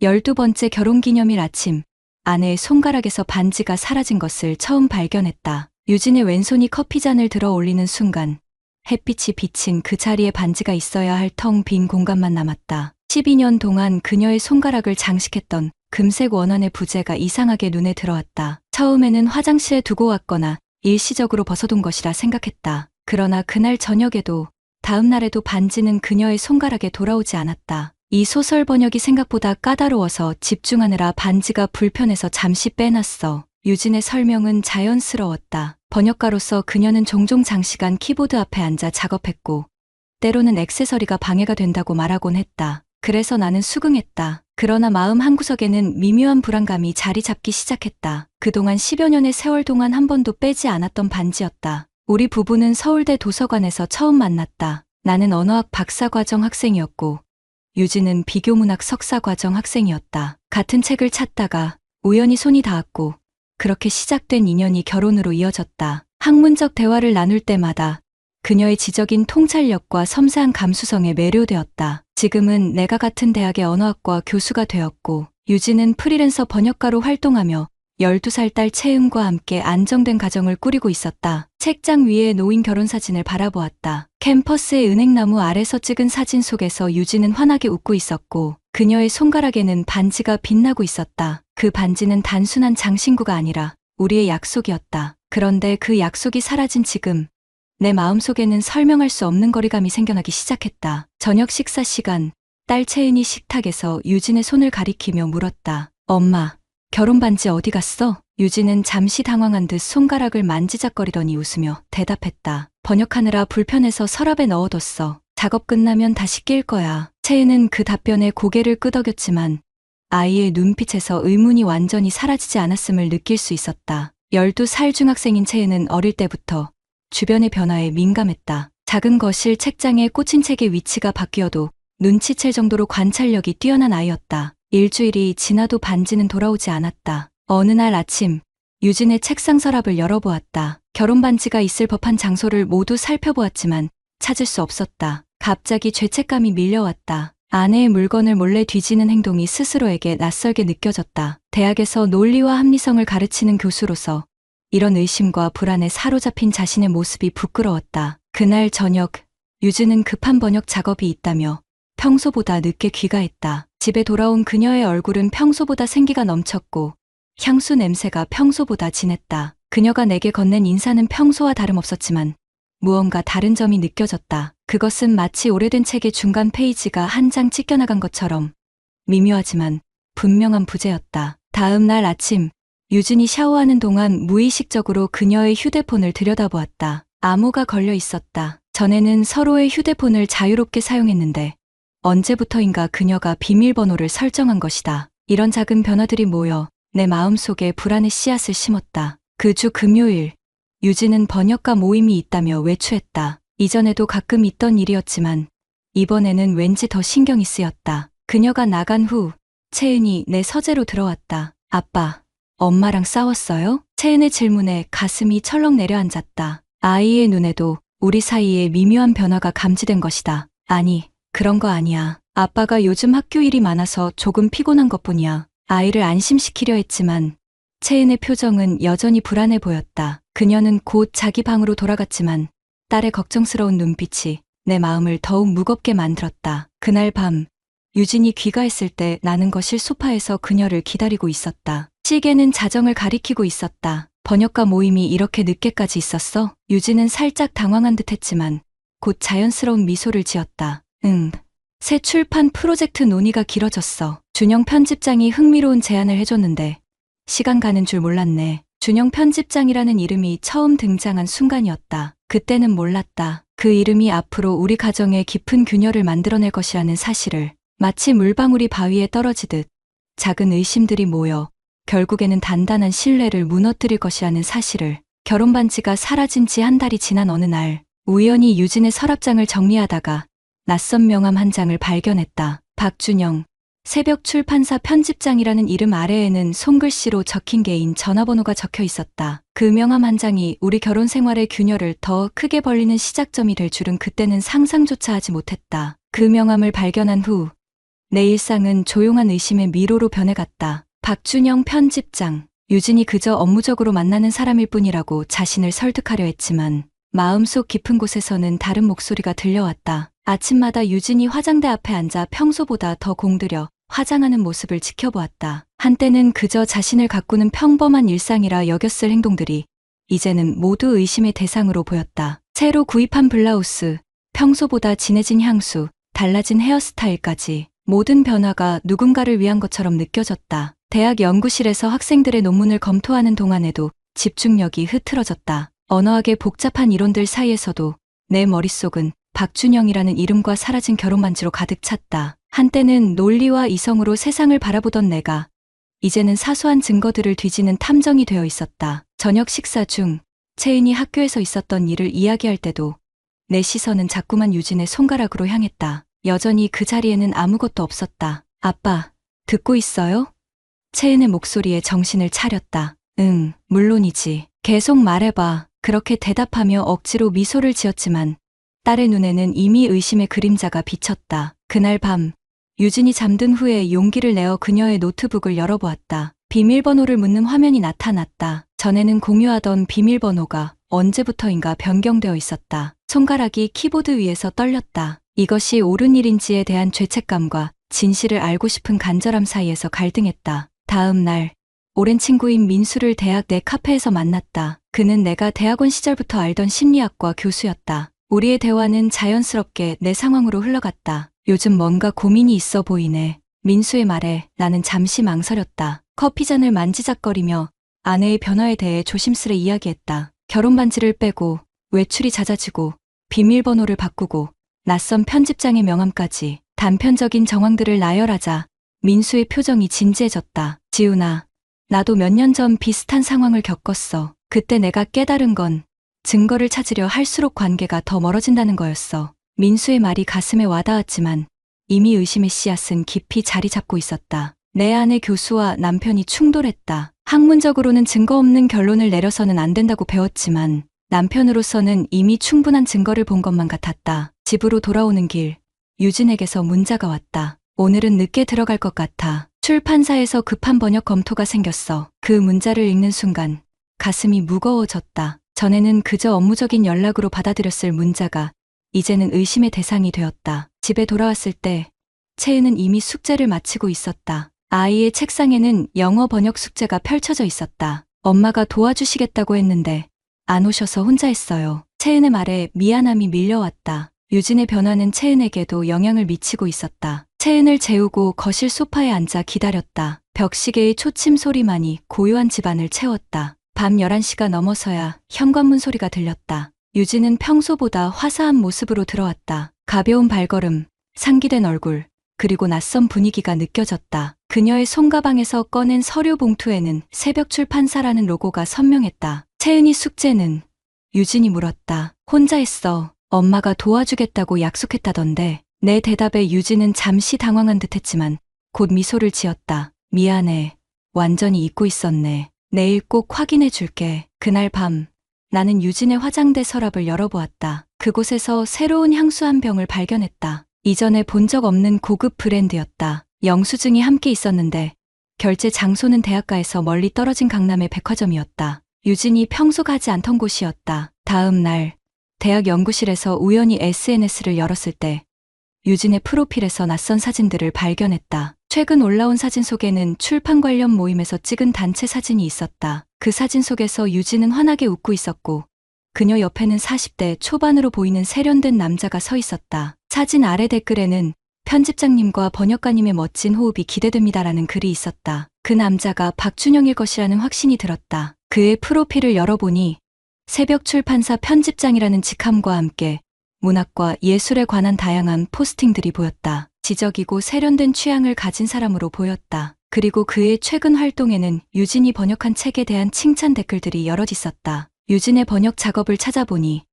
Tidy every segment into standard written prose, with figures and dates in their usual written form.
12번째 결혼기념일 아침, 아내의 손가락에서 반지가 사라진 것을 처음 발견했다. 유진의 왼손이 커피잔을 들어 올리는 순간 햇빛이 비친 그 자리에 반지가 있어야 할 텅 빈 공간만 남았다. 12년 동안 그녀의 손가락을 장식했던 금색 원환의 부재가 이상하게 눈에 들어왔다. 처음에는 화장실에 두고 왔거나 일시적으로 벗어둔 것이라 생각했다. 그러나 그날 저녁에도 다음 날에도 반지는 그녀의 손가락에 돌아오지 않았다. 이 소설 번역이 생각보다 까다로워서 집중하느라 반지가 불편해서 잠시 빼놨어. 유진의 설명은 자연스러웠다. 번역가로서 그녀는 종종 장시간 키보드 앞에 앉아 작업했고 때로는 액세서리가 방해가 된다고 말하곤 했다. 그래서 나는 수긍했다. 그러나 마음 한구석에는 미묘한 불안감이 자리 잡기 시작했다. 그동안 10여 년의 세월 동안 한 번도 빼지 않았던 반지였다. 우리 부부는 서울대 도서관에서 처음 만났다. 나는 언어학 박사과정 학생이었고 유진은 비교문학 석사과정 학생이었다. 같은 책을 찾다가 우연히 손이 닿았고 그렇게 시작된 인연이 결혼으로 이어졌다. 학문적 대화를 나눌 때마다 그녀의 지적인 통찰력과 섬세한 감수성에 매료되었다. 지금은 내가 같은 대학의 언어학과 교수가 되었고 유진은 프리랜서 번역가로 활동하며 12살 딸 채은과 함께 안정된 가정을 꾸리고 있었다. 책장 위에 놓인 결혼사진을 바라보았다. 캠퍼스의 은행나무 아래서 찍은 사진 속에서 유진은 환하게 웃고 있었고 그녀의 손가락에는 반지가 빛나고 있었다. 그 반지는 단순한 장신구가 아니라 우리의 약속이었다. 그런데 그 약속이 사라진 지금 내 마음속에는 설명할 수 없는 거리감이 생겨나기 시작했다. 저녁 식사 시간, 딸 채은이 식탁에서 유진의 손을 가리키며 물었다. 엄마, 결혼 반지 어디 갔어? 유진은 잠시 당황한 듯 손가락을 만지작거리더니 웃으며 대답했다. 번역하느라 불편해서 서랍에 넣어뒀어. 작업 끝나면 다시 낄 거야. 채은은 그 답변에 고개를 끄덕였지만 아이의 눈빛에서 의문이 완전히 사라지지 않았음을 느낄 수 있었다. 12살 중학생인 채은은 어릴 때부터 주변의 변화에 민감했다. 작은 거실 책장에 꽂힌 책의 위치가 바뀌어도 눈치챌 정도로 관찰력이 뛰어난 아이였다. 일주일이 지나도 반지는 돌아오지 않았다. 어느 날 아침, 유진의 책상 서랍을 열어보았다. 결혼 반지가 있을 법한 장소를 모두 살펴보았지만 찾을 수 없었다. 갑자기 죄책감이 밀려왔다. 아내의 물건을 몰래 뒤지는 행동이 스스로에게 낯설게 느껴졌다. 대학에서 논리와 합리성을 가르치는 교수로서 이런 의심과 불안에 사로잡힌 자신의 모습이 부끄러웠다. 그날 저녁, 유진은 급한 번역 작업이 있다며 평소보다 늦게 귀가했다. 집에 돌아온 그녀의 얼굴은 평소보다 생기가 넘쳤고 향수 냄새가 평소보다 진했다. 그녀가 내게 건넨 인사는 평소와 다름없었지만 무언가 다른 점이 느껴졌다. 그것은 마치 오래된 책의 중간 페이지가 한 장 찢겨나간 것처럼 미묘하지만 분명한 부재였다. 다음 날 아침, 유진이 샤워하는 동안 무의식적으로 그녀의 휴대폰을 들여다보았다. 암호가 걸려 있었다. 전에는 서로의 휴대폰을 자유롭게 사용했는데 언제부터인가 그녀가 비밀번호를 설정한 것이다. 이런 작은 변화들이 모여 내 마음속에 불안의 씨앗을 심었다. 그 주 금요일, 유진은 번역가 모임이 있다며 외출했다. 이전에도 가끔 있던 일이었지만 이번에는 왠지 더 신경이 쓰였다. 그녀가 나간 후 채은이 내 서재로 들어왔다. 아빠, 엄마랑 싸웠어요? 채은의 질문에 가슴이 철렁 내려앉았다. 아이의 눈에도 우리 사이에 미묘한 변화가 감지된 것이다. 아니, 그런 거 아니야. 아빠가 요즘 학교 일이 많아서 조금 피곤한 것뿐이야. 아이를 안심시키려 했지만 채은의 표정은 여전히 불안해 보였다. 그녀는 곧 자기 방으로 돌아갔지만 딸의 걱정스러운 눈빛이 내 마음을 더욱 무겁게 만들었다. 그날 밤, 유진이 귀가했을 때 나는 거실 소파에서 그녀를 기다리고 있었다. 시계는 자정을 가리키고 있었다. 번역가 모임이 이렇게 늦게까지 있었어? 유진은 살짝 당황한 듯 했지만 곧 자연스러운 미소를 지었다. 응. 새 출판 프로젝트 논의가 길어졌어. 준영 편집장이 흥미로운 제안을 해줬는데 시간 가는 줄 몰랐네. 준영 편집장이라는 이름이 처음 등장한 순간이었다. 그때는 몰랐다. 그 이름이 앞으로 우리 가정에 깊은 균열을 만들어낼 것이라는 사실을. 마치 물방울이 바위에 떨어지듯 작은 의심들이 모여 결국에는 단단한 신뢰를 무너뜨릴 것이라는 사실을. 결혼 반지가 사라진 지 한 달이 지난 어느 날 우연히 유진의 서랍장을 정리하다가 낯선 명함 한 장을 발견했다. 박준영, 새벽 출판사 편집장이라는 이름 아래에는 손글씨로 적힌 개인 전화번호가 적혀 있었다. 그 명함 한 장이 우리 결혼 생활의 균열을 더 크게 벌리는 시작점이 될 줄은 그때는 상상조차 하지 못했다. 그 명함을 발견한 후 내 일상은 조용한 의심의 미로로 변해갔다. 박준영 편집장. 유진이 그저 업무적으로 만나는 사람일 뿐이라고 자신을 설득하려 했지만 마음속 깊은 곳에서는 다른 목소리가 들려왔다. 아침마다 유진이 화장대 앞에 앉아 평소보다 더 공들여 화장하는 모습을 지켜보았다. 한때는 그저 자신을 가꾸는 평범한 일상이라 여겼을 행동들이 이제는 모두 의심의 대상으로 보였다. 새로 구입한 블라우스, 평소보다 진해진 향수, 달라진 헤어스타일까지 모든 변화가 누군가를 위한 것처럼 느껴졌다. 대학 연구실에서 학생들의 논문을 검토하는 동안에도 집중력이 흐트러졌다. 언어학의 복잡한 이론들 사이에서도 내 머릿속은 박준영이라는 이름과 사라진 결혼반지로 가득 찼다. 한때는 논리와 이성으로 세상을 바라보던 내가 이제는 사소한 증거들을 뒤지는 탐정이 되어 있었다. 저녁 식사 중 채은이 학교에서 있었던 일을 이야기할 때도 내 시선은 자꾸만 유진의 손가락으로 향했다. 여전히 그 자리에는 아무것도 없었다. 아빠, 듣고 있어요? 채은의 목소리에 정신을 차렸다. 응, 물론이지. 계속 말해봐. 그렇게 대답하며 억지로 미소를 지었지만 딸의 눈에는 이미 의심의 그림자가 비쳤다. 그날 밤, 유진이 잠든 후에 용기를 내어 그녀의 노트북을 열어보았다. 비밀번호를 묻는 화면이 나타났다. 전에는 공유하던 비밀번호가 언제부터인가 변경되어 있었다. 손가락이 키보드 위에서 떨렸다. 이것이 옳은 일인지에 대한 죄책감과 진실을 알고 싶은 간절함 사이에서 갈등했다. 다음 날, 오랜 친구인 민수를 대학 내 카페에서 만났다. 그는 내가 대학원 시절부터 알던 심리학과 교수였다. 우리의 대화는 자연스럽게 내 상황으로 흘러갔다. 요즘 뭔가 고민이 있어 보이네. 민수의 말에 나는 잠시 망설였다. 커피잔을 만지작거리며 아내의 변화에 대해 조심스레 이야기했다. 결혼 반지를 빼고 외출이 잦아지고 비밀번호를 바꾸고 낯선 편집장의 명함까지 단편적인 정황들을 나열하자 민수의 표정이 진지해졌다. 지훈아, 나도 몇 년 전 비슷한 상황을 겪었어. 그때 내가 깨달은 건 증거를 찾으려 할수록 관계가 더 멀어진다는 거였어. 민수의 말이 가슴에 와닿았지만 이미 의심의 씨앗은 깊이 자리 잡고 있었다. 내 아내 교수와 남편이 충돌했다. 학문적으로는 증거 없는 결론을 내려서는 안 된다고 배웠지만 남편으로서는 이미 충분한 증거를 본 것만 같았다. 집으로 돌아오는 길, 유진에게서 문자가 왔다. 오늘은 늦게 들어갈 것 같아. 출판사에서 급한 번역 검토가 생겼어. 그 문자를 읽는 순간 가슴이 무거워졌다. 전에는 그저 업무적인 연락으로 받아들였을 문자가 이제는 의심의 대상이 되었다. 집에 돌아왔을 때 채은은 이미 숙제를 마치고 있었다. 아이의 책상에는 영어 번역 숙제가 펼쳐져 있었다. 엄마가 도와주시겠다고 했는데 안 오셔서 혼자 했어요. 채은의 말에 미안함이 밀려왔다. 유진의 변화는 채은에게도 영향을 미치고 있었다. 채은을 재우고 거실 소파에 앉아 기다렸다. 벽시계의 초침 소리만이 고요한 집안을 채웠다. 밤 11시가 넘어서야 현관문 소리가 들렸다. 유진은 평소보다 화사한 모습으로 들어왔다. 가벼운 발걸음, 상기된 얼굴, 그리고 낯선 분위기가 느껴졌다. 그녀의 손가방에서 꺼낸 서류 봉투에는 새벽 출판사라는 로고가 선명했다. 채은이 숙제는? 유진이 물었다. 혼자 했어. 엄마가 도와주겠다고 약속했다던데. 내 대답에 유진은 잠시 당황한 듯했지만 곧 미소를 지었다. 미안해. 완전히 잊고 있었네. 내일 꼭 확인해 줄게. 그날 밤 나는 유진의 화장대 서랍을 열어보았다. 그곳에서 새로운 향수 한 병을 발견했다. 이전에 본 적 없는 고급 브랜드였다. 영수증이 함께 있었는데 결제 장소는 대학가에서 멀리 떨어진 강남의 백화점이었다. 유진이 평소 가지 않던 곳이었다. 다음 날 대학 연구실에서 우연히 SNS를 열었을 때 유진의 프로필에서 낯선 사진들을 발견했다. 최근 올라온 사진 속에는 출판 관련 모임에서 찍은 단체 사진이 있었다. 그 사진 속에서 유진은 환하게 웃고 있었고 그녀 옆에는 40대 초반으로 보이는 세련된 남자가 서 있었다. 사진 아래 댓글에는 편집장님과 번역가님의 멋진 호흡이 기대됩니다라는 글이 있었다. 그 남자가 박준영일 것이라는 확신이 들었다. 그의 프로필을 열어보니 새벽 출판사 편집장이라는 직함과 함께 문학과 예술에 관한 다양한 포스팅들이 보였다. 지적이고 세련된 취향을 가진 사람으로 보였다. 그리고 그의 최근 활동에는 유진이 번역한 책에 대한 칭찬 댓글들이 여럿 있었다. 유진의 번역 작업을 찾아보니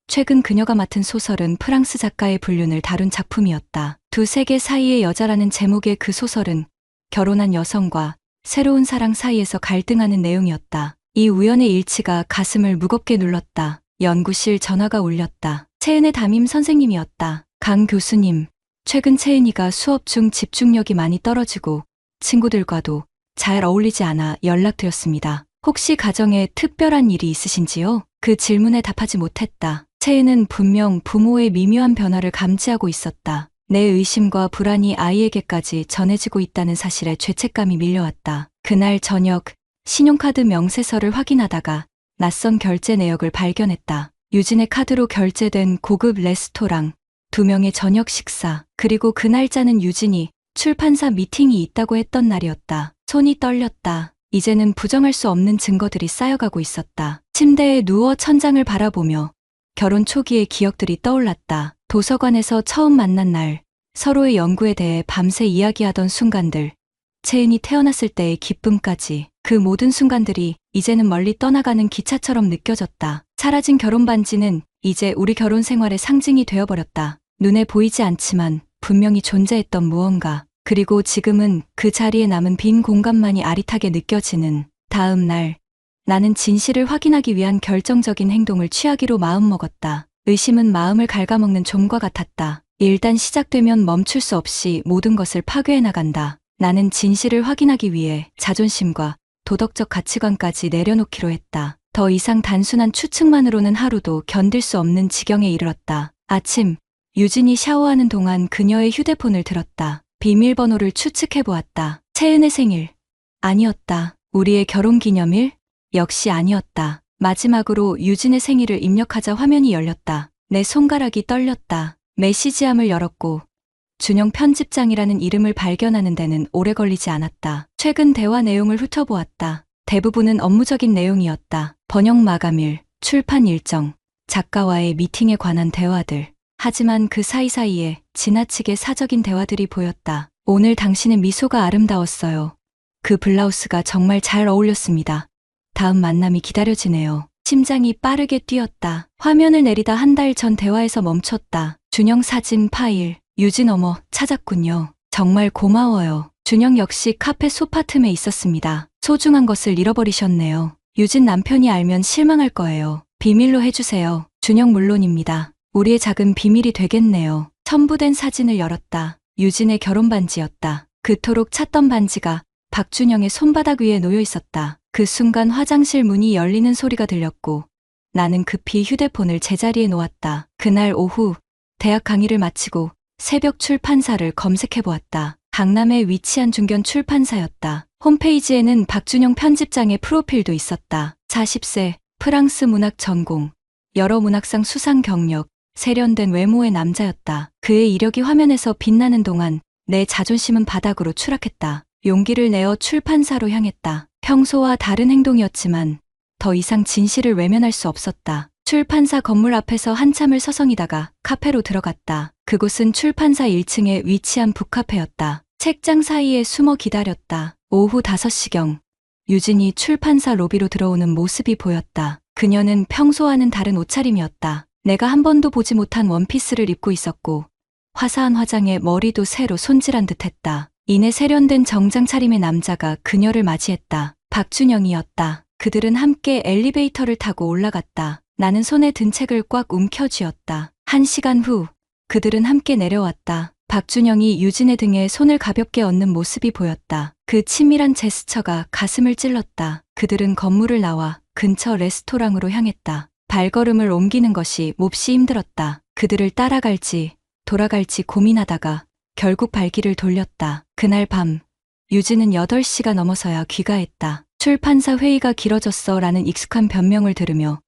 최근 그녀가 맡은 소설은 프랑스 작가의 불륜을 다룬 작품이었다. 두 세계 사이의 여자라는 제목의 그 소설은 결혼한 여성과 새로운 사랑 사이에서 갈등하는 내용이었다. 이 우연의 일치가 가슴을 무겁게 눌렀다. 연구실 전화가 울렸다. 채은의 담임 선생님이었다. 강 교수님, 최근 채은이가 수업 중 집중력이 많이 떨어지고 친구들과도 잘 어울리지 않아 연락드렸습니다. 혹시 가정에 특별한 일이 있으신지요? 그 질문에 답하지 못했다. 채은은 분명 부모의 미묘한 변화를 감지하고 있었다. 내 의심과 불안이 아이에게까지 전해지고 있다는 사실에 죄책감이 밀려왔다. 그날 저녁 신용카드 명세서를 확인하다가 낯선 결제 내역을 발견했다. 유진의 카드로 결제된 고급 레스토랑, 2명의 저녁 식사, 그리고 그 날짜는 유진이 출판사 미팅이 있다고 했던 날이었다. 손이 떨렸다. 이제는 부정할 수 없는 증거들이 쌓여가고 있었다. 침대에 누워 천장을 바라보며 결혼 초기의 기억들이 떠올랐다. 도서관에서 처음 만난 날, 서로의 연구에 대해 밤새 이야기하던 순간들, 채은이 태어났을 때의 기쁨까지, 그 모든 순간들이 이제는 멀리 떠나가는 기차처럼 느껴졌다. 사라진 결혼 반지는 이제 우리 결혼 생활의 상징이 되어버렸다. 눈에 보이지 않지만 분명히 존재했던 무언가, 그리고 지금은 그 자리에 남은 빈 공간만이 아릿하게 느껴지는. 다음 날, 나는 진실을 확인하기 위한 결정적인 행동을 취하기로 마음먹었다. 의심은 마음을 갉아먹는 좀과 같았다. 일단 시작되면 멈출 수 없이 모든 것을 파괴해 나간다. 나는 진실을 확인하기 위해 자존심과 도덕적 가치관까지 내려놓기로 했다. 더 이상 단순한 추측만으로는 하루도 견딜 수 없는 지경에 이르렀다. 아침, 유진이 샤워하는 동안 그녀의 휴대폰을 들었다. 비밀번호를 추측해보았다. 채은의 생일. 아니었다. 우리의 결혼기념일? 역시 아니었다. 마지막으로 유진의 생일을 입력하자 화면이 열렸다. 내 손가락이 떨렸다. 메시지함을 열었고 준영 편집장이라는 이름을 발견하는 데는 오래 걸리지 않았다. 최근 대화 내용을 훑어보았다. 대부분은 업무적인 내용이었다. 번역 마감일, 출판 일정, 작가와의 미팅에 관한 대화들. 하지만 그 사이사이에 지나치게 사적인 대화들이 보였다. 오늘 당신의 미소가 아름다웠어요. 그 블라우스가 정말 잘 어울렸습니다. 다음 만남이 기다려지네요. 심장이 빠르게 뛰었다. 화면을 내리다 한 달 전 대화에서 멈췄다. 준영 사진 파일. 유진 어머, 찾았군요. 정말 고마워요. 준영 역시 카페 소파 틈에 있었습니다. 소중한 것을 잃어버리셨네요. 유진 남편이 알면 실망할 거예요. 비밀로 해주세요. 준영 물론입니다. 우리의 작은 비밀이 되겠네요. 첨부된 사진을 열었다. 유진의 결혼 반지였다. 그토록 찾던 반지가 박준영의 손바닥 위에 놓여 있었다. 그 순간 화장실 문이 열리는 소리가 들렸고 나는 급히 휴대폰을 제자리에 놓았다. 그날 오후 대학 강의를 마치고 새벽 출판사를 검색해보았다. 강남에 위치한 중견 출판사였다. 홈페이지에는 박준영 편집장의 프로필도 있었다. 40세, 프랑스 문학 전공, 여러 문학상 수상 경력, 세련된 외모의 남자였다. 그의 이력이 화면에서 빛나는 동안 내 자존심은 바닥으로 추락했다. 용기를 내어 출판사로 향했다. 평소와 다른 행동이었지만 더 이상 진실을 외면할 수 없었다. 출판사 건물 앞에서 한참을 서성이다가 카페로 들어갔다. 그곳은 출판사 1층에 위치한 북카페였다. 책장 사이에 숨어 기다렸다. 오후 5시경 유진이 출판사 로비로 들어오는 모습이 보였다. 그녀는 평소와는 다른 옷차림이었다. 내가 한 번도 보지 못한 원피스를 입고 있었고 화사한 화장에 머리도 새로 손질한 듯했다. 이내 세련된 정장 차림의 남자가 그녀를 맞이했다. 박준영이었다. 그들은 함께 엘리베이터를 타고 올라갔다. 나는 손에 든 책을 꽉 움켜쥐었다. 1시간 후 그들은 함께 내려왔다. 박준영이 유진의 등에 손을 가볍게 얹는 모습이 보였다. 그 치밀한 제스처가 가슴을 찔렀다. 그들은 건물을 나와 근처 레스토랑으로 향했다. 발걸음을 옮기는 것이 몹시 힘들었다. 그들을 따라갈지 돌아갈지 고민하다가 결국 발길을 돌렸다. 그날 밤 유진은 8시가 넘어서야 귀가했다. 출판사 회의가 길어졌어 라는 익숙한 변명을 들으며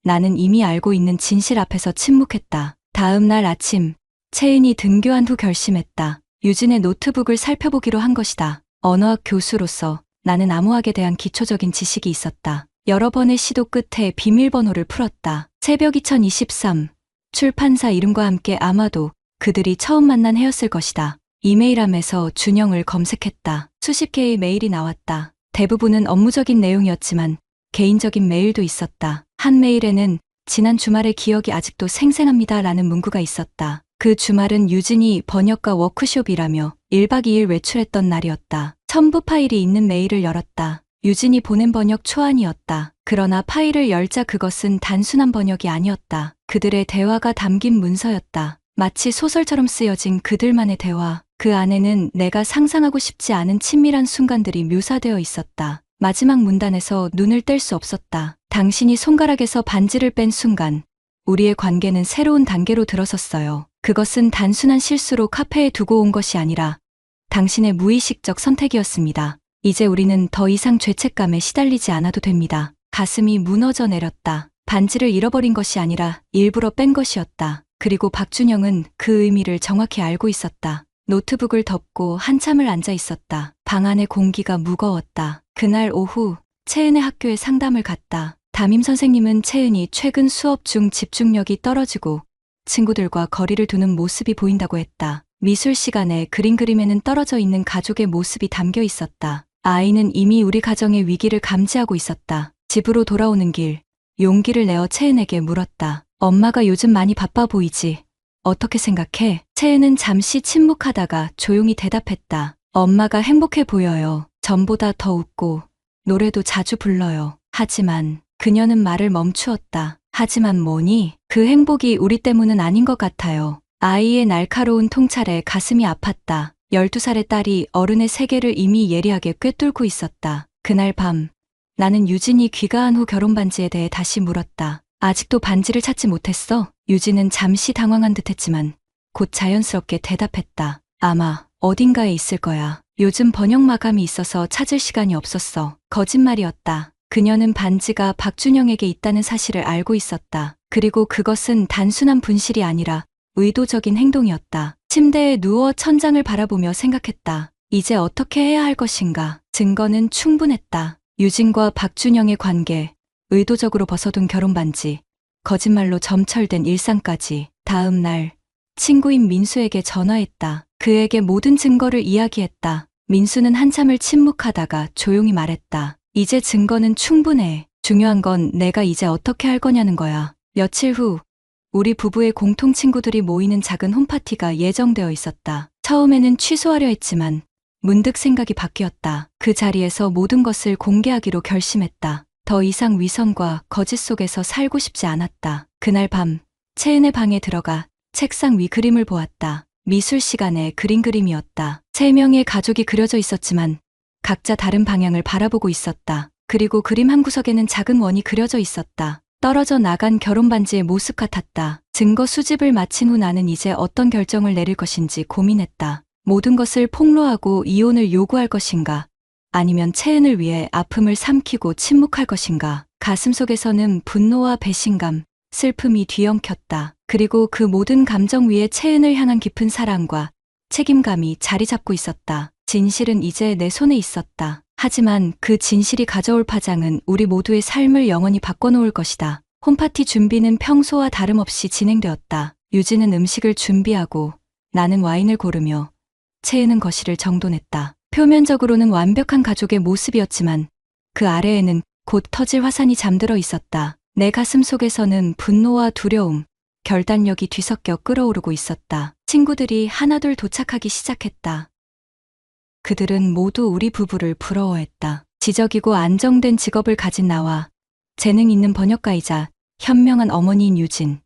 나는 이미 알고 있는 진실 앞에서 침묵했다. 다음 날 아침 채은이 등교한 후 결심했다. 유진의 노트북을 살펴보기로 한 것이다. 언어학 교수로서 나는 암호학에 대한 기초적인 지식이 있었다. 여러 번의 시도 끝에 비밀번호를 풀었다. 새벽 2023 출판사 이름과 함께 아마도 그들이 처음 만난 해였을 것이다. 이메일함에서 준영을 검색했다. 수십 개의 메일이 나왔다. 대부분은 업무적인 내용이었지만 개인적인 메일도 있었다. 한 메일에는 지난 주말의 기억이 아직도 생생합니다 라는 문구가 있었다. 그 주말은 유진이 번역가 워크숍이라며 1박 2일 외출했던 날이었다. 첨부 파일이 있는 메일을 열었다. 유진이 보낸 번역 초안이었다. 그러나 파일을 열자 그것은 단순한 번역이 아니었다. 그들의 대화가 담긴 문서였다. 마치 소설처럼 쓰여진 그들만의 대화. 그 안에는 내가 상상하고 싶지 않은 친밀한 순간들이 묘사되어 있었다. 마지막 문단에서 눈을 뗄 수 없었다. 당신이 손가락에서 반지를 뺀 순간 우리의 관계는 새로운 단계로 들어섰어요. 그것은 단순한 실수로 카페에 두고 온 것이 아니라 당신의 무의식적 선택이었습니다. 이제 우리는 더 이상 죄책감에 시달리지 않아도 됩니다. 가슴이 무너져 내렸다. 반지를 잃어버린 것이 아니라 일부러 뺀 것이었다. 그리고 박준영은 그 의미를 정확히 알고 있었다. 노트북을 덮고 한참을 앉아 있었다. 방 안의 공기가 무거웠다. 그날 오후 채은의 학교에 상담을 갔다. 담임 선생님은 채은이 최근 수업 중 집중력이 떨어지고 친구들과 거리를 두는 모습이 보인다고 했다. 미술 시간에 그림 그림에는 떨어져 있는 가족의 모습이 담겨 있었다. 아이는 이미 우리 가정의 위기를 감지하고 있었다. 집으로 돌아오는 길, 용기를 내어 채은에게 물었다. 엄마가 요즘 많이 바빠 보이지? 어떻게 생각해? 채은은 잠시 침묵하다가 조용히 대답했다. 엄마가 행복해 보여요. 전보다 더 웃고 노래도 자주 불러요. 하지만 그녀는 말을 멈추었다. 하지만 뭐니? 그 행복이 우리 때문은 아닌 것 같아요. 아이의 날카로운 통찰에 가슴이 아팠다. 12살의 딸이 어른의 세계를 이미 예리하게 꿰뚫고 있었다. 그날 밤 나는 유진이 귀가한 후 결혼 반지에 대해 다시 물었다. 아직도 반지를 찾지 못했어? 유진은 잠시 당황한 듯했지만 곧 자연스럽게 대답했다. 아마 어딘가에 있을 거야. 요즘 번역 마감이 있어서 찾을 시간이 없었어. 거짓말이었다. 그녀는 반지가 박준영에게 있다는 사실을 알고 있었다. 그리고 그것은 단순한 분실이 아니라 의도적인 행동이었다. 침대에 누워 천장을 바라보며 생각했다. 이제 어떻게 해야 할 것인가? 증거는 충분했다. 유진과 박준영의 관계, 의도적으로 벗어둔 결혼 반지, 거짓말로 점철된 일상까지. 다음 날 친구인 민수에게 전화했다. 그에게 모든 증거를 이야기했다. 민수는 한참을 침묵하다가 조용히 말했다. 이제 증거는 충분해. 중요한 건 내가 이제 어떻게 할 거냐는 거야. 며칠 후 우리 부부의 공통 친구들이 모이는 작은 홈파티가 예정되어 있었다. 처음에는 취소하려 했지만 문득 생각이 바뀌었다. 그 자리에서 모든 것을 공개하기로 결심했다. 더 이상 위선과 거짓 속에서 살고 싶지 않았다. 그날 밤 채은의 방에 들어가 책상 위 그림을 보았다. 미술 시간에 그린 그림이었다. 3명의 가족이 그려져 있었지만 각자 다른 방향을 바라보고 있었다. 그리고 그림 한 구석에는 작은 원이 그려져 있었다. 떨어져 나간 결혼 반지의 모습 같았다. 증거 수집을 마친 후 나는 이제 어떤 결정을 내릴 것인지 고민했다. 모든 것을 폭로하고 이혼을 요구할 것인가? 아니면 채은을 위해 아픔을 삼키고 침묵할 것인가? 가슴속에서는 분노와 배신감, 슬픔이 뒤엉켰다. 그리고 그 모든 감정 위에 채은을 향한 깊은 사랑과 책임감이 자리 잡고 있었다. 진실은 이제 내 손에 있었다. 하지만 그 진실이 가져올 파장은 우리 모두의 삶을 영원히 바꿔놓을 것이다. 홈파티 준비는 평소와 다름없이 진행되었다. 유진은 음식을 준비하고 나는 와인을 고르며 채은은 거실을 정돈했다. 표면적으로는 완벽한 가족의 모습이었지만 그 아래에는 곧 터질 화산이 잠들어 있었다. 내 가슴 속에서는 분노와 두려움, 결단력이 뒤섞여 끓어오르고 있었다. 친구들이 하나둘 도착하기 시작했다. 그들은 모두 우리 부부를 부러워했다. 지적이고 안정된 직업을 가진 나와 재능 있는 번역가이자 현명한 어머니인 유진.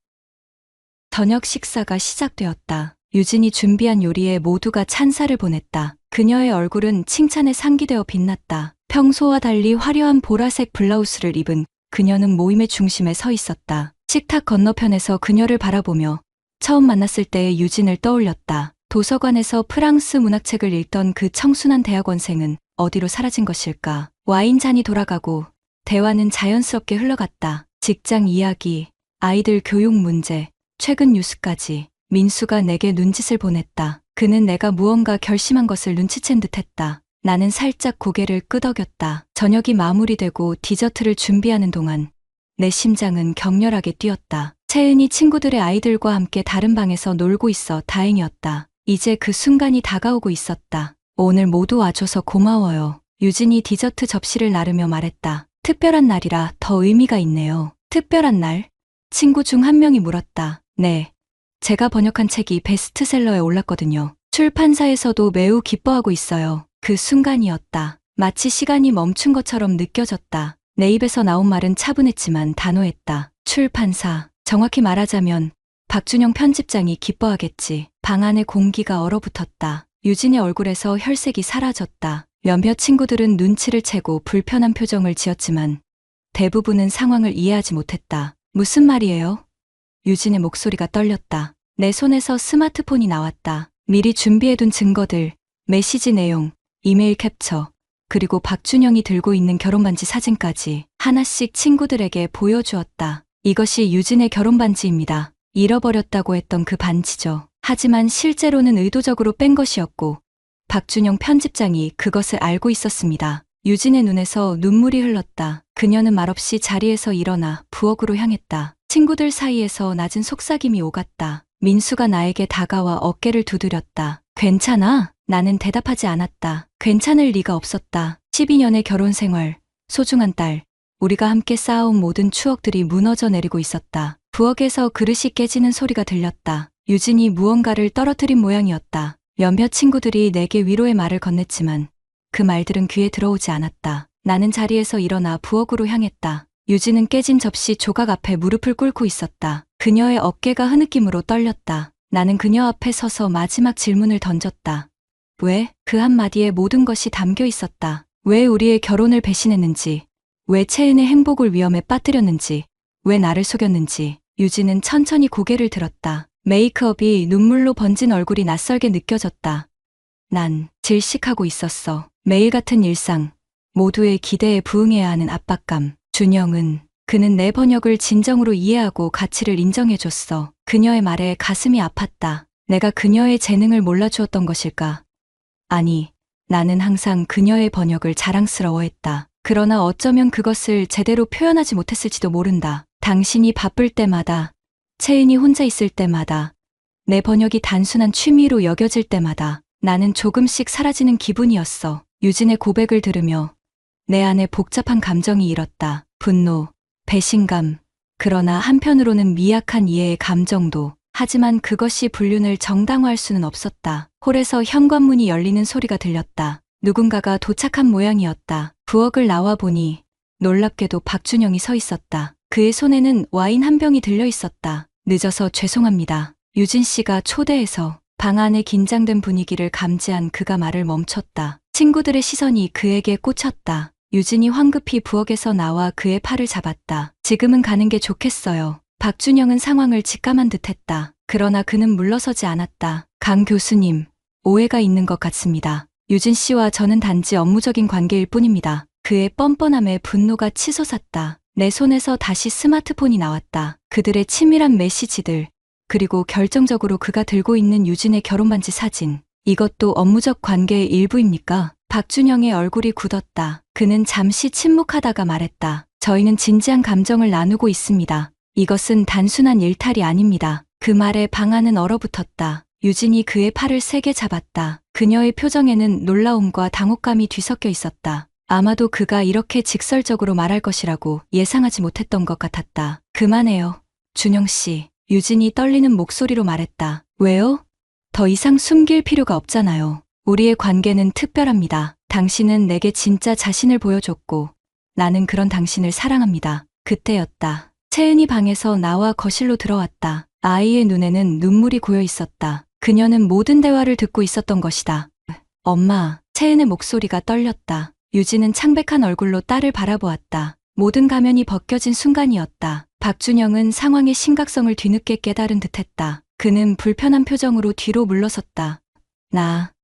저녁 식사가 시작되었다. 유진이 준비한 요리에 모두가 찬사를 보냈다. 그녀의 얼굴은 칭찬에 상기되어 빛났다. 평소와 달리 화려한 보라색 블라우스를 입은 그녀는 모임의 중심에 서 있었다. 식탁 건너편에서 그녀를 바라보며 처음 만났을 때의 유진을 떠올렸다. 도서관에서 프랑스 문학책을 읽던 그 청순한 대학원생은 어디로 사라진 것일까? 와인잔이 돌아가고 대화는 자연스럽게 흘러갔다. 직장 이야기, 아이들 교육 문제, 최근 뉴스까지. 민수가 내게 눈짓을 보냈다. 그는 내가 무언가 결심한 것을 눈치챈 듯했다. 나는 살짝 고개를 끄덕였다. 저녁이 마무리되고 디저트를 준비하는 동안 내 심장은 격렬하게 뛰었다. 채은이 친구들의 아이들과 함께 다른 방에서 놀고 있어 다행이었다. 이제 그 순간이 다가오고 있었다. 오늘 모두 와줘서 고마워요. 유진이 디저트 접시를 나르며 말했다. 특별한 날이라 더 의미가 있네요. 특별한 날? 친구 중 한 명이 물었다. 네. 제가 번역한 책이 베스트셀러에 올랐거든요. 출판사에서도 매우 기뻐하고 있어요. 그 순간이었다. 마치 시간이 멈춘 것처럼 느껴졌다. 내 입에서 나온 말은 차분했지만 단호했다. 출판사. 정확히 말하자면 박준영 편집장이 기뻐하겠지. 방 안의 공기가 얼어붙었다. 유진의 얼굴에서 혈색이 사라졌다. 몇몇 친구들은 눈치를 채고 불편한 표정을 지었지만 대부분은 상황을 이해하지 못했다. 무슨 말이에요? 유진의 목소리가 떨렸다. 내 손에서 스마트폰이 나왔다. 미리 준비해둔 증거들, 메시지 내용, 이메일 캡처, 그리고 박준영이 들고 있는 결혼반지 사진까지 하나씩 친구들에게 보여주었다. 이것이 유진의 결혼반지입니다. 잃어버렸다고 했던 그 반지죠. 하지만 실제로는 의도적으로 뺀 것이었고 박준영 편집장이 그것을 알고 있었습니다. 유진의 눈에서 눈물이 흘렀다. 그녀는 말없이 자리에서 일어나 부엌으로 향했다. 친구들 사이에서 낮은 속삭임이 오갔다. 민수가 나에게 다가와 어깨를 두드렸다. 괜찮아? 나는 대답하지 않았다. 괜찮을 리가 없었다. 12년의 결혼 생활, 소중한 딸, 우리가 함께 쌓아온 모든 추억들이 무너져 내리고 있었다. 부엌에서 그릇이 깨지는 소리가 들렸다. 유진이 무언가를 떨어뜨린 모양이었다. 몇몇 친구들이 내게 위로의 말을 건넸지만 그 말들은 귀에 들어오지 않았다. 나는 자리에서 일어나 부엌으로 향했다. 유진은 깨진 접시 조각 앞에 무릎을 꿇고 있었다. 그녀의 어깨가 흐느낌으로 떨렸다. 나는 그녀 앞에 서서 마지막 질문을 던졌다. 왜? 그 한마디에 모든 것이 담겨 있었다. 왜 우리의 결혼을 배신했는지, 왜 채은의 행복을 위험에 빠뜨렸는지, 왜 나를 속였는지. 유진은 천천히 고개를 들었다. 메이크업이 눈물로 번진 얼굴이 낯설게 느껴졌다. 난 질식하고 있었어. 매일 같은 일상, 모두의 기대에 부응해야 하는 압박감. 준영은, 그는 내 번역을 진정으로 이해하고 가치를 인정해줬어. 그녀의 말에 가슴이 아팠다. 내가 그녀의 재능을 몰라주었던 것일까? 아니, 나는 항상 그녀의 번역을 자랑스러워했다. 그러나 어쩌면 그것을 제대로 표현하지 못했을지도 모른다. 당신이 바쁠 때마다, 채은이 혼자 있을 때마다, 내 번역이 단순한 취미로 여겨질 때마다 나는 조금씩 사라지는 기분이었어. 유진의 고백을 들으며 내 안에 복잡한 감정이 일었다. 분노, 배신감, 그러나 한편으로는 미약한 이해의 감정도. 하지만 그것이 불륜을 정당화할 수는 없었다. 홀에서 현관문이 열리는 소리가 들렸다. 누군가가 도착한 모양이었다. 부엌을 나와 보니 놀랍게도 박준영이 서 있었다. 그의 손에는 와인 한 병이 들려 있었다. 늦어서 죄송합니다. 유진 씨가 초대해서. 방 안의 긴장된 분위기를 감지한 그가 말을 멈췄다. 친구들의 시선이 그에게 꽂혔다. 유진이 황급히 부엌에서 나와 그의 팔을 잡았다. 지금은 가는 게 좋겠어요. 박준영은 상황을 직감한 듯했다. 그러나 그는 물러서지 않았다. 강 교수님, 오해가 있는 것 같습니다. 유진 씨와 저는 단지 업무적인 관계일 뿐입니다. 그의 뻔뻔함에 분노가 치솟았다. 내 손에서 다시 스마트폰이 나왔다. 그들의 치밀한 메시지들, 그리고 결정적으로 그가 들고 있는 유진의 결혼반지 사진. 이것도 업무적 관계의 일부입니까? 박준영의 얼굴이 굳었다. 그는 잠시 침묵하다가 말했다. 저희는 진지한 감정을 나누고 있습니다. 이것은 단순한 일탈이 아닙니다. 그 말에 방 안은 얼어붙었다. 유진이 그의 팔을 세게 잡았다. 그녀의 표정에는 놀라움과 당혹감이 뒤섞여 있었다. 아마도 그가 이렇게 직설적으로 말할 것이라고 예상하지 못했던 것 같았다. 그만해요. 준영 씨. 유진이 떨리는 목소리로 말했다. 왜요? 더 이상 숨길 필요가 없잖아요. 우리의 관계는 특별합니다. 당신은 내게 진짜 자신을 보여줬고 나는 그런 당신을 사랑합니다. 그때였다. 채은이 방에서 나와 거실로 들어왔다. 아이의 눈에는 눈물이 고여 있었다. 그녀는 모든 대화를 듣고 있었던 것이다. 엄마, 채은의 목소리가 떨렸다. 유진은 창백한 얼굴로 딸을 바라보았다. 모든 가면이 벗겨진 순간이었다. 박준영은 상황의 심각성을 뒤늦게 깨달은 듯했다. 그는 불편한 표정으로 뒤로 물러섰다.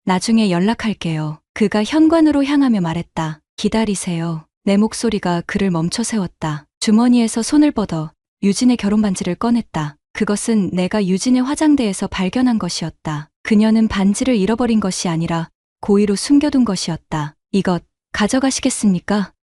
나중에 연락할게요. 그가 현관으로 향하며 말했다. 기다리세요. 내 목소리가 그를 멈춰 세웠다. 주머니에서 손을 뻗어 유진의 결혼반지를 꺼냈다. 그것은 내가 유진의 화장대에서 발견한 것이었다. 그녀는 반지를 잃어버린 것이 아니라 고의로 숨겨둔 것이었다. 이것 가져가시겠습니까?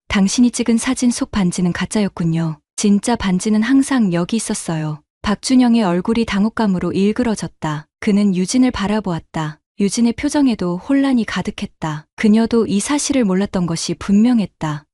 당신이 찍은 사진 속 반지는 가짜였군요. 진짜 반지는 항상 여기 있었어요. 박준영의 얼굴이 당혹감으로 일그러졌다. 그는 유진을 바라보았다. 유진의 표정에도 혼란이 가득했다. 그녀도 이 사실을 몰랐던 것이 분명했다.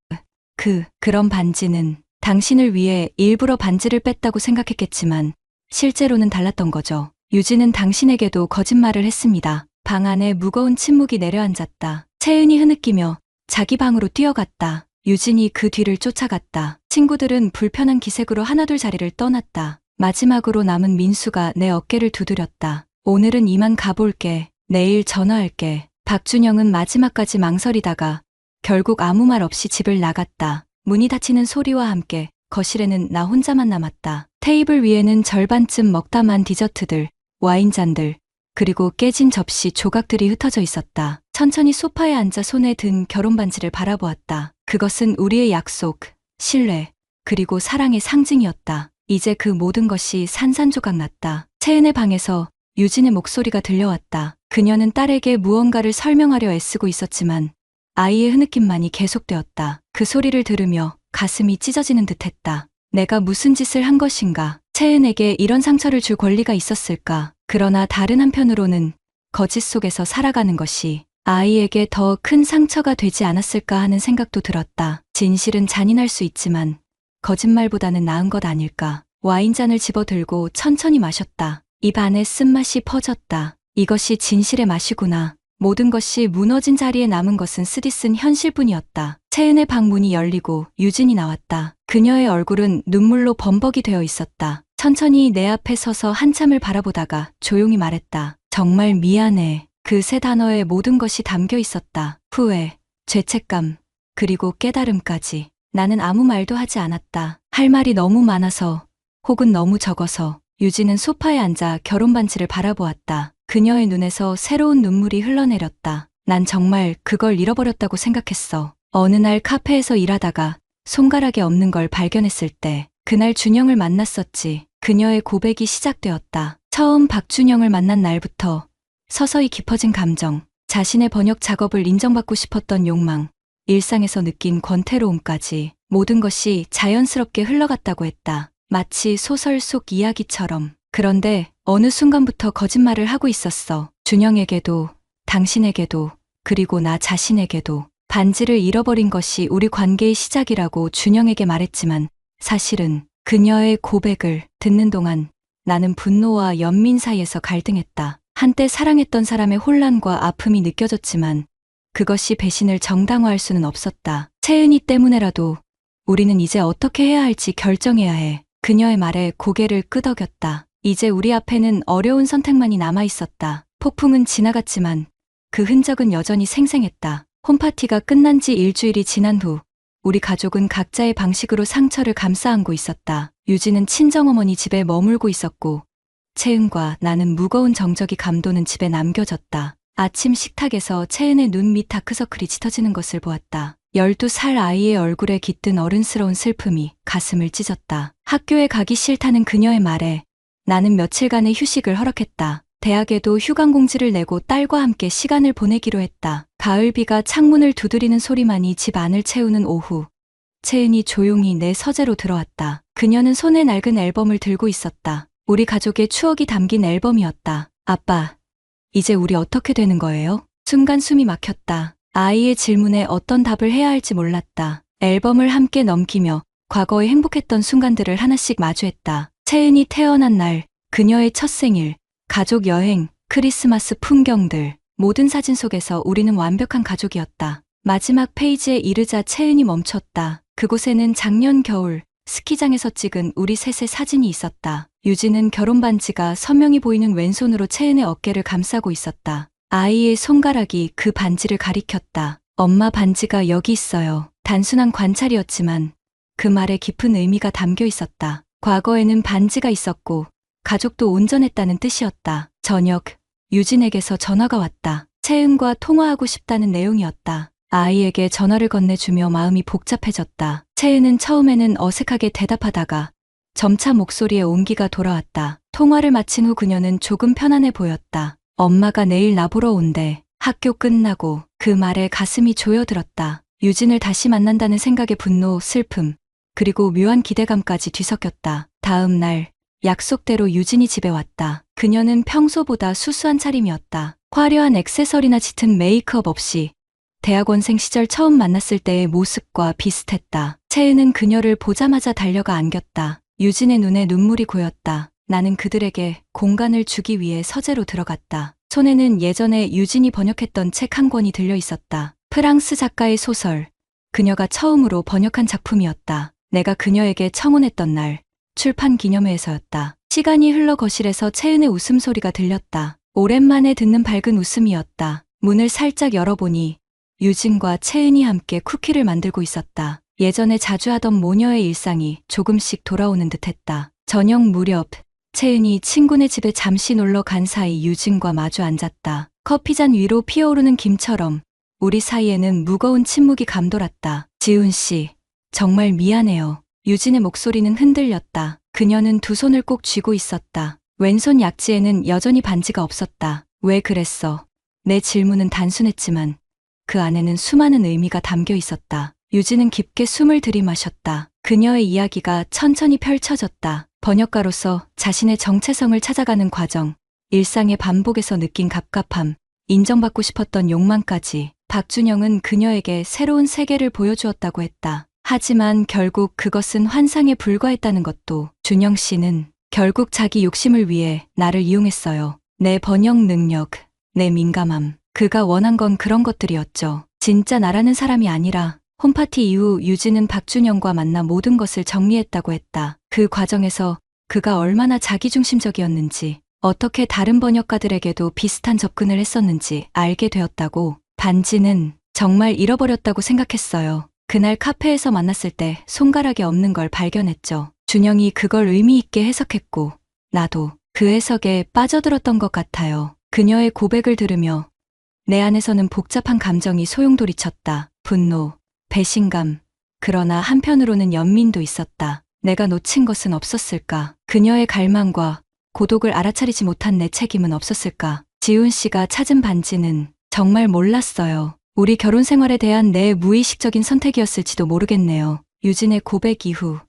그런 반지는 당신을 위해 일부러 반지를 뺐다고 생각했겠지만 실제로는 달랐던 거죠. 유진은 당신에게도 거짓말을 했습니다. 방 안에 무거운 침묵이 내려앉았다. 채은이 흐느끼며 자기 방으로 뛰어갔다. 유진이 그 뒤를 쫓아갔다. 친구들은 불편한 기색으로 하나둘 자리를 떠났다. 마지막으로 남은 민수가 내 어깨를 두드렸다. 오늘은 이만 가볼게. 내일 전화할게. 박준영은 마지막까지 망설이다가 결국 아무 말 없이 집을 나갔다. 문이 닫히는 소리와 함께 거실에는 나 혼자만 남았다. 테이블 위에는 절반쯤 먹다 만 디저트들, 와인잔들, 그리고 깨진 접시 조각들이 흩어져 있었다. 천천히 소파에 앉아 손에 든 결혼 반지를 바라보았다. 그것은 우리의 약속, 신뢰, 그리고 사랑의 상징이었다. 이제 그 모든 것이 산산조각 났다. 채은의 방에서 유진의 목소리가 들려왔다. 그녀는 딸에게 무언가를 설명하려 애쓰고 있었지만 아이의 흐느낌만이 계속되었다. 그 소리를 들으며 가슴이 찢어지는 듯했다. 내가 무슨 짓을 한 것인가? 채은에게 이런 상처를 줄 권리가 있었을까? 그러나 다른 한편으로는 거짓 속에서 살아가는 것이 아이에게 더 큰 상처가 되지 않았을까 하는 생각도 들었다. 진실은 잔인할 수 있지만 거짓말보다는 나은 것 아닐까. 와인잔을 집어들고 천천히 마셨다. 입 안에 쓴맛이 퍼졌다. 이것이 진실의 맛이구나. 모든 것이 무너진 자리에 남은 것은 쓰디쓴 현실뿐이었다. 채은의 방문이 열리고 유진이 나왔다. 그녀의 얼굴은 눈물로 범벅이 되어 있었다. 천천히 내 앞에 서서 한참을 바라보다가 조용히 말했다. 정말 미안해. 그 세 단어에 모든 것이 담겨 있었다. 후회, 죄책감, 그리고 깨달음까지. 나는 아무 말도 하지 않았다. 할 말이 너무 많아서 혹은 너무 적어서. 유진은 소파에 앉아 결혼 반지를 바라보았다. 그녀의 눈에서 새로운 눈물이 흘러내렸다. 난 정말 그걸 잃어버렸다고 생각했어. 어느 날 카페에서 일하다가 손가락에 없는 걸 발견했을 때 그날 준영을 만났었지. 그녀의 고백이 시작되었다. 처음 박준영을 만난 날부터 서서히 깊어진 감정, 자신의 번역 작업을 인정받고 싶었던 욕망, 일상에서 느낀 권태로움까지 모든 것이 자연스럽게 흘러갔다고 했다. 마치 소설 속 이야기처럼. 그런데 어느 순간부터 거짓말을 하고 있었어. 준영에게도, 당신에게도, 그리고 나 자신에게도. 반지를 잃어버린 것이 우리 관계의 시작이라고 준영에게 말했지만 사실은 그녀의 고백을 듣는 동안 나는 분노와 연민 사이에서 갈등했다. 한때 사랑했던 사람의 혼란과 아픔이 느껴졌지만 그것이 배신을 정당화할 수는 없었다. 채은이 때문에라도 우리는 이제 어떻게 해야 할지 결정해야 해. 그녀의 말에 고개를 끄덕였다. 이제 우리 앞에는 어려운 선택만이 남아 있었다. 폭풍은 지나갔지만 그 흔적은 여전히 생생했다. 홈파티가 끝난 지 일주일이 지난 후 우리 가족은 각자의 방식으로 상처를 감싸 안고 있었다. 유진은 친정어머니 집에 머물고 있었고 채은과 나는 무거운 정적이 감도는 집에 남겨졌다. 아침 식탁에서 채은의 눈 밑 다크서클이 짙어지는 것을 보았다. 12살 아이의 얼굴에 깃든 어른스러운 슬픔이 가슴을 찢었다. 학교에 가기 싫다는 그녀의 말에 나는 며칠간의 휴식을 허락했다. 대학에도 휴강공지를 내고 딸과 함께 시간을 보내기로 했다. 가을비가 창문을 두드리는 소리만이 집 안을 채우는 오후. 채은이 조용히 내 서재로 들어왔다. 그녀는 손에 낡은 앨범을 들고 있었다. 우리 가족의 추억이 담긴 앨범이었다. 아빠, 이제 우리 어떻게 되는 거예요? 순간 숨이 막혔다. 아이의 질문에 어떤 답을 해야 할지 몰랐다. 앨범을 함께 넘기며 과거에 행복했던 순간들을 하나씩 마주했다. 채은이 태어난 날, 그녀의 첫 생일, 가족 여행, 크리스마스 풍경들. 모든 사진 속에서 우리는 완벽한 가족이었다. 마지막 페이지에 이르자 채은이 멈췄다. 그곳에는 작년 겨울 스키장에서 찍은 우리 셋의 사진이 있었다. 유진은 결혼 반지가 선명히 보이는 왼손으로 채은의 어깨를 감싸고 있었다. 아이의 손가락이 그 반지를 가리켰다. 엄마 반지가 여기 있어요. 단순한 관찰이었지만 그 말에 깊은 의미가 담겨 있었다. 과거에는 반지가 있었고 가족도 온전했다는 뜻이었다. 저녁, 유진에게서 전화가 왔다. 채은과 통화하고 싶다는 내용이었다. 아이에게 전화를 건네주며 마음이 복잡해졌다. 채은은 처음에는 어색하게 대답하다가 점차 목소리에 온기가 돌아왔다. 통화를 마친 후 그녀는 조금 편안해 보였다. 엄마가 내일 나보러 온대. 학교 끝나고. 그 말에 가슴이 조여들었다. 유진을 다시 만난다는 생각에 분노, 슬픔, 그리고 묘한 기대감까지 뒤섞였다. 다음 날 약속대로 유진이 집에 왔다. 그녀는 평소보다 수수한 차림이었다. 화려한 액세서리나 짙은 메이크업 없이 대학원생 시절 처음 만났을 때의 모습과 비슷했다. 채은은 그녀를 보자마자 달려가 안겼다. 유진의 눈에 눈물이 고였다. 나는 그들에게 공간을 주기 위해 서재로 들어갔다. 손에는 예전에 유진이 번역했던 책 한 권이 들려 있었다. 프랑스 작가의 소설. 그녀가 처음으로 번역한 작품이었다. 내가 그녀에게 청혼했던 날, 출판 기념회에서였다. 시간이 흘러 거실에서 채은의 웃음소리가 들렸다. 오랜만에 듣는 밝은 웃음이었다. 문을 살짝 열어보니 유진과 채은이 함께 쿠키를 만들고 있었다. 예전에 자주 하던 모녀의 일상이 조금씩 돌아오는 듯했다. 저녁 무렵 채은이 친구네 집에 잠시 놀러 간 사이 유진과 마주 앉았다. 커피잔 위로 피어오르는 김처럼 우리 사이에는 무거운 침묵이 감돌았다. 지훈 씨, 정말 미안해요. 유진의 목소리는 흔들렸다. 그녀는 두 손을 꼭 쥐고 있었다. 왼손 약지에는 여전히 반지가 없었다. 왜 그랬어? 내 질문은 단순했지만 그 안에는 수많은 의미가 담겨 있었다. 유진은 깊게 숨을 들이마셨다. 그녀의 이야기가 천천히 펼쳐졌다. 번역가로서 자신의 정체성을 찾아가는 과정, 일상의 반복에서 느낀 갑갑함, 인정받고 싶었던 욕망까지. 박준영은 그녀에게 새로운 세계를 보여주었다고 했다. 하지만 결국 그것은 환상에 불과했다는 것도. 준영 씨는 결국 자기 욕심을 위해 나를 이용했어요. 내 번역 능력, 내 민감함. 그가 원한 건 그런 것들이었죠. 진짜 나라는 사람이 아니라. 홈파티 이후 유진은 박준영과 만나 모든 것을 정리했다고 했다. 그 과정에서 그가 얼마나 자기중심적이었는지, 어떻게 다른 번역가들에게도 비슷한 접근을 했었는지 알게 되었다고. 반지는 정말 잃어버렸다고 생각했어요. 그날 카페에서 만났을 때 손가락에 없는 걸 발견했죠. 준영이 그걸 의미 있게 해석했고 나도 그 해석에 빠져들었던 것 같아요. 그녀의 고백을 들으며 내 안에서는 복잡한 감정이 소용돌이쳤다. 분노, 배신감, 그러나 한편으로는 연민도 있었다. 내가 놓친 것은 없었을까? 그녀의 갈망과 고독을 알아차리지 못한 내 책임은 없었을까? 지훈 씨가 찾은 반지는 정말 몰랐어요. 우리 결혼 생활에 대한 내 무의식적인 선택이었을지도 모르겠네요. 유진의 고백 이후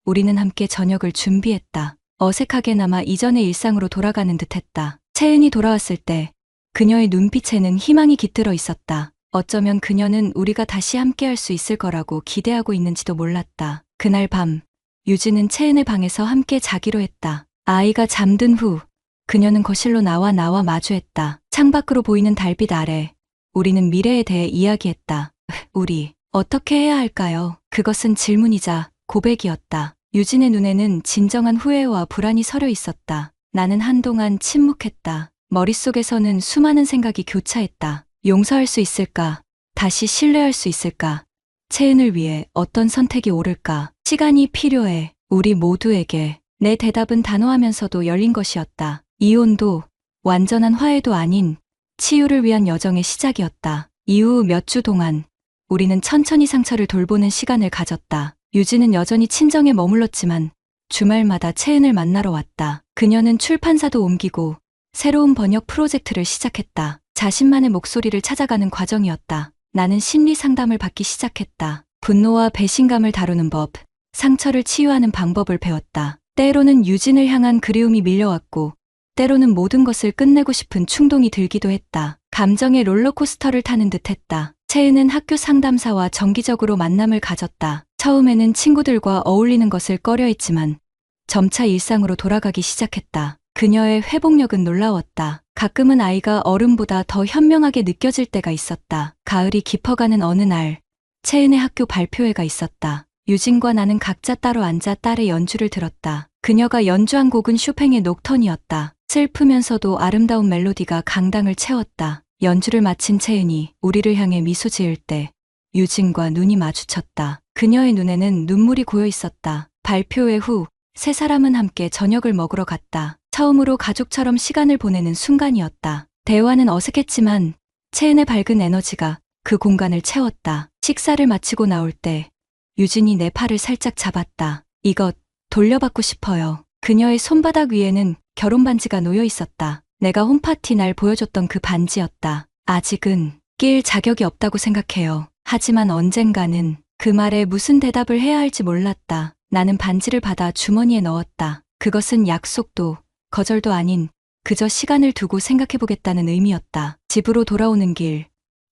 우리는 함께 저녁을 준비했다. 어색하게나마 이전의 일상으로 돌아가는 듯했다. 채은이 돌아왔을 때 그녀의 눈빛에는 희망이 깃들어 있었다. 어쩌면 그녀는 우리가 다시 함께할 수 있을 거라고 기대하고 있는지도 몰랐다. 그날 밤 유진은 채은의 방에서 함께 자기로 했다. 아이가 잠든 후 그녀는 거실로 나와 마주했다. 창밖으로 보이는 달빛 아래 우리는 미래에 대해 이야기했다. 우리 어떻게 해야 할까요? 그것은 질문이자 고백이었다. 유진의 눈에는 진정한 후회와 불안이 서려 있었다. 나는 한동안 침묵했다. 머릿속에서는 수많은 생각이 교차했다. 용서할 수 있을까? 다시 신뢰할 수 있을까? 채은을 위해 어떤 선택이 옳을까? 시간이 필요해. 우리 모두에게. 내 대답은 단호하면서도 열린 것이었다. 이혼도 완전한 화해도 아닌 치유를 위한 여정의 시작이었다. 이후 몇 주 동안 우리는 천천히 상처를 돌보는 시간을 가졌다. 유진은 여전히 친정에 머물렀지만 주말마다 채은을 만나러 왔다. 그녀는 출판사도 옮기고 새로운 번역 프로젝트를 시작했다. 자신만의 목소리를 찾아가는 과정이었다. 나는 심리 상담을 받기 시작했다. 분노와 배신감을 다루는 법, 상처를 치유하는 방법을 배웠다. 때로는 유진을 향한 그리움이 밀려왔고 때로는 모든 것을 끝내고 싶은 충동이 들기도 했다. 감정의 롤러코스터를 타는 듯했다. 채은은 학교 상담사와 정기적으로 만남을 가졌다. 처음에는 친구들과 어울리는 것을 꺼려했지만 점차 일상으로 돌아가기 시작했다. 그녀의 회복력은 놀라웠다. 가끔은 아이가 어른보다 더 현명하게 느껴질 때가 있었다. 가을이 깊어가는 어느 날 채은의 학교 발표회가 있었다. 유진과 나는 각자 따로 앉아 딸의 연주를 들었다. 그녀가 연주한 곡은 쇼팽의 녹턴이었다. 슬프면서도 아름다운 멜로디가 강당을 채웠다. 연주를 마친 채은이 우리를 향해 미소 지을 때 유진과 눈이 마주쳤다. 그녀의 눈에는 눈물이 고여 있었다. 발표회 후 세 사람은 함께 저녁을 먹으러 갔다. 처음으로 가족처럼 시간을 보내는 순간이었다. 대화는 어색했지만 채은의 밝은 에너지가 그 공간을 채웠다. 식사를 마치고 나올 때 유진이 내 팔을 살짝 잡았다. 이것 돌려받고 싶어요. 그녀의 손바닥 위에는 결혼 반지가 놓여 있었다. 내가 홈파티 날 보여줬던 그 반지였다. 아직은 낄 자격이 없다고 생각해요. 하지만 언젠가는. 그 말에 무슨 대답을 해야 할지 몰랐다. 나는 반지를 받아 주머니에 넣었다. 그것은 약속도 거절도 아닌 그저 시간을 두고 생각해보겠다는 의미였다. 집으로 돌아오는 길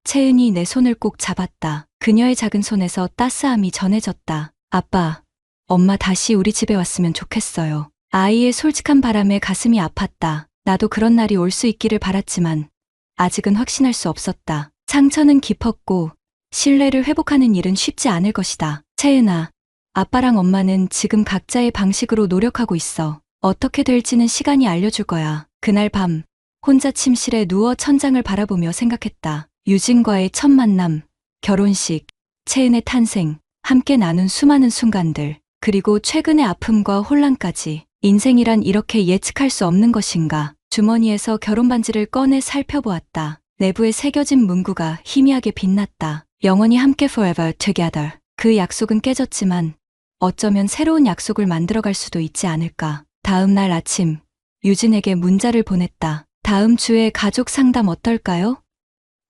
채은이 내 손을 꼭 잡았다. 그녀의 작은 손에서 따스함이 전해졌다. 아빠, 엄마 다시 우리 집에 왔으면 좋겠어요. 아이의 솔직한 바람에 가슴이 아팠다. 나도 그런 날이 올 수 있기를 바랐지만 아직은 확신할 수 없었다. 상처는 깊었고 신뢰를 회복하는 일은 쉽지 않을 것이다. 채은아, 아빠랑 엄마는 지금 각자의 방식으로 노력하고 있어. 어떻게 될지는 시간이 알려줄 거야. 그날 밤, 혼자 침실에 누워 천장을 바라보며 생각했다. 유진과의 첫 만남, 결혼식, 채은의 탄생, 함께 나눈 수많은 순간들, 그리고 최근의 아픔과 혼란까지. 인생이란 이렇게 예측할 수 없는 것인가. 주머니에서 결혼반지를 꺼내 살펴보았다. 내부에 새겨진 문구가 희미하게 빛났다. 영원히 함께 forever together. 그 약속은 깨졌지만 어쩌면 새로운 약속을 만들어갈 수도 있지 않을까. 다음 날 아침, 유진에게 문자를 보냈다. 다음 주에 가족 상담 어떨까요?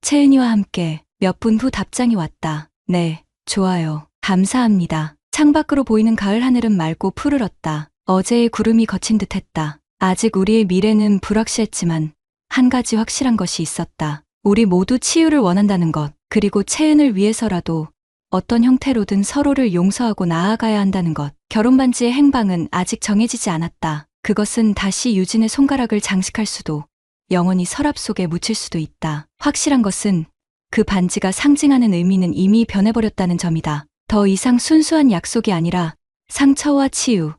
채은이와 함께. 몇 분 후 답장이 왔다. 네, 좋아요. 감사합니다. 창밖으로 보이는 가을 하늘은 맑고 푸르렀다. 어제의 구름이 거친 듯했다. 아직 우리의 미래는 불확실했지만 한 가지 확실한 것이 있었다. 우리 모두 치유를 원한다는 것, 그리고 채은을 위해서라도 어떤 형태로든 서로를 용서하고 나아가야 한다는 것. 결혼반지의 행방은 아직 정해지지 않았다. 그것은 다시 유진의 손가락을 장식할 수도, 영원히 서랍 속에 묻힐 수도 있다. 확실한 것은 그 반지가 상징하는 의미는 이미 변해버렸다는 점이다. 더 이상 순수한 약속이 아니라 상처와 치유,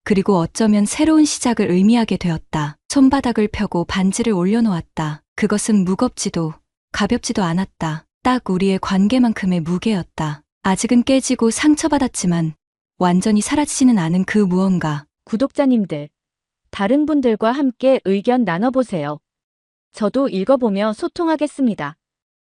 그리고 어쩌면 새로운 시작을 의미하게 되었다. 손바닥을 펴고 반지를 올려놓았다. 그것은 무겁지도 가볍지도 않았다. 딱 우리의 관계만큼의 무게였다. 아직은 깨지고 상처받았지만 완전히 사라지지는 않은 그 무언가. 구독자님들, 다른 분들과 함께 의견 나눠보세요. 저도 읽어보며 소통하겠습니다.